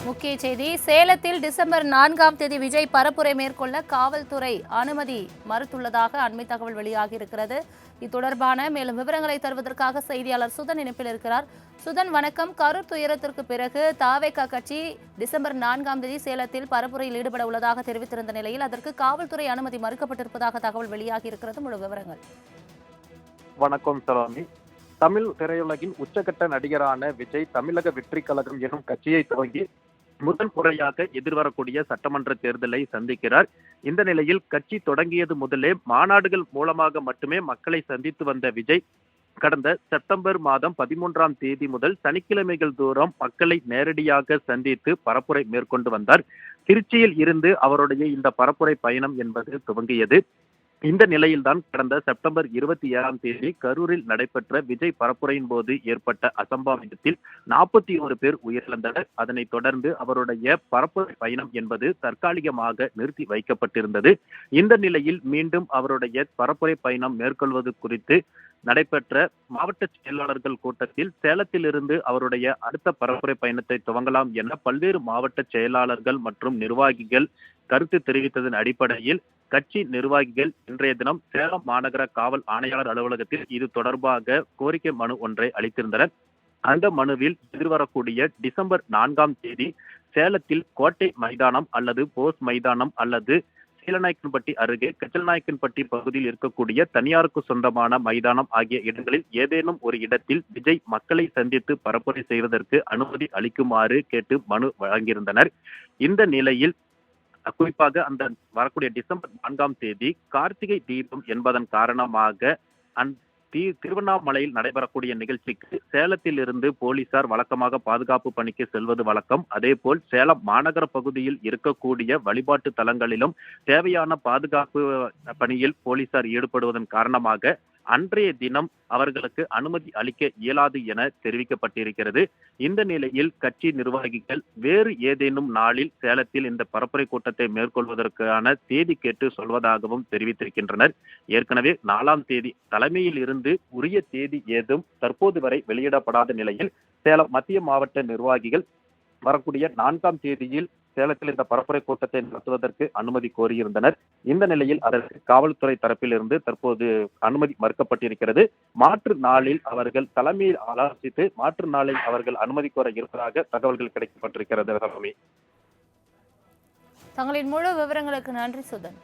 முக்கிய செய்தி. சேலத்தில் டிசம்பர் 4ஆம் தேதி விஜய் பரப்புரை மேற்கொள்ள காவல்துறை அனுமதி மறுத்துள்ளதாக அண்மை தகவல் வெளியாகியிருக்கிறது. இது தொடர்பான மேலும் விவரங்களை தருவதற்காக செய்தியாளர் சுதன் இணைப்பில் இருக்கிறார். சுதன், வணக்கம். கரூர் துயரத்திற்கு பிறகு தாவேகா கட்சி டிசம்பர் 4ஆம் தேதி சேலத்தில் பரப்புரையில் ஈடுபட உள்ளதாக தெரிவித்திருந்த நிலையில் அதற்கு காவல்துறை அனுமதி மறுக்கப்பட்டிருப்பதாக தகவல் வெளியாகியிருக்கிறது. முழு விவரங்கள். வணக்கம் சலாமி. தமிழ் திரையுலகின் உச்சகட்ட நடிகரான விஜய் தமிழக வெற்றி கழகம் எனும் கட்சியை துவங்கி முதல் முறையாக எதிர்வரக்கூடிய சட்டமன்ற தேர்தலை சந்திக்கிறார். இந்த நிலையில் கட்சி தொடங்கியது முதலே மாநாடுகள் மூலமாக மட்டுமே மக்களை சந்தித்து வந்த விஜய் கடந்த செப்டம்பர் மாதம் 13ஆம் தேதி முதல் சனிக்கிழமைகள் தோறும் மக்களை நேரடியாக சந்தித்து பரப்புரை மேற்கொண்டு வந்தார். திருச்சியில் இருந்து அவருடைய இந்த பரப்புரை பயணம் என்பது துவங்கியது. இந்த நிலையில்தான் கடந்த செப்டம்பர் 27ஆம் தேதி கரூரில் நடைபெற்ற விஜய் பரப்புரையின் போது ஏற்பட்ட அசம்பாவிதத்தில் 41 பேர் உயிரிழந்தனர். அதனைத் தொடர்ந்து அவருடைய பரப்புரை பயணம் என்பது தற்காலிகமாக நிறுத்தி வைக்கப்பட்டிருந்தது. இந்த நிலையில் மீண்டும் அவருடைய பரப்புரை பயணம் மேற்கொள்வது குறித்து நடைபெற்ற மாவட்ட செயலாளர்கள் கூட்டத்தில் சேலத்திலிருந்து அவருடைய அடுத்த பரப்புரை பயணத்தை துவங்கலாம் என பல்வேறு மாவட்ட செயலாளர்கள் மற்றும் நிர்வாகிகள் கருத்து தெரிவித்ததன் அடிப்படையில் கட்சி நிர்வாகிகள் இன்றைய தினம் சேலம் மாநகர காவல் ஆணையாளர் அலுவலகத்தில் இது தொடர்பாக கோரிக்கை மனு ஒன்றை அளித்திருந்தனர். அந்த மனுவில் எதிர்வரக்கூடிய டிசம்பர் 4ஆம் தேதி சேலத்தில் கோட்டை மைதானம் அல்லது போஸ் மைதானம் அல்லது சீலநாயக்கன்பட்டி அருகே கச்சல்நாயக்கன்பட்டி பகுதியில் இருக்கக்கூடிய தனியாருக்கு சொந்தமான மைதானம் ஆகிய இடங்களில் ஏதேனும் ஒரு இடத்தில் விஜய் மக்களை சந்தித்து பரப்புரை செய்வதற்கு அனுமதி அளிக்குமாறு கேட்டு மனு வழங்கியிருந்தனர். இந்த நிலையில் குறிப்பாக அந்த வரக்கூடிய டிசம்பர் 4ஆம் தேதி கார்த்திகை தீபம் என்பதன் காரணமாக திருவண்ணாமலையில் நடைபெறக்கூடிய நிகழ்ச்சிக்கு சேலத்தில் இருந்து போலீசார் வழக்கமாக பாதுகாப்பு பணிக்கு செல்வது வழக்கம். அதே போல் சேலம் மாநகர பகுதியில் இருக்கக்கூடிய வழிபாட்டு தலங்களிலும் தேவையான பாதுகாப்பு பணியில் போலீசார் ஈடுபடுவதன் காரணமாக அன்றைய தினம் அவர்களுக்கு அனுமதி அளிக்க இயலாது என தெரிவிக்கப்பட்டிருக்கிறது. இந்த நிலையில் கட்சி நிர்வாகிகள் வேறு ஏதேனும் நாளில் சேலத்தில் இந்த பரப்புரை கூட்டத்தை மேற்கொள்வதற்கான தேதி கேட்டு சொல்வதாகவும் தெரிவித்திருக்கின்றனர். ஏற்கனவே 4ஆம் தேதி தலைமையில் இருந்து உரிய தேதி ஏதும் தற்போது வரை வெளியிடப்படாத நிலையில் சேலம் மத்திய மாவட்ட நிர்வாகிகள் வரக்கூடிய 4ஆம் தேதியில் சேலத்தில் இந்த பரப்புரை கூட்டத்தை நடத்துவதற்கு அனுமதி கோரியிருந்தனர். இந்த நிலையில் அதற்கு காவல்துறை தரப்பில் இருந்து தற்போது அனுமதி மறுக்கப்பட்டிருக்கிறது. மாற்று நாளில் அவர்கள் தலைமையில் ஆலோசித்து மாற்று நாளில் அவர்கள் அனுமதி கோர இருப்பதாக தகவல்கள் கிடைக்கப்பட்டிருக்கிறது. தங்களின் முழு விவரங்களுக்கு நன்றி சுதன்.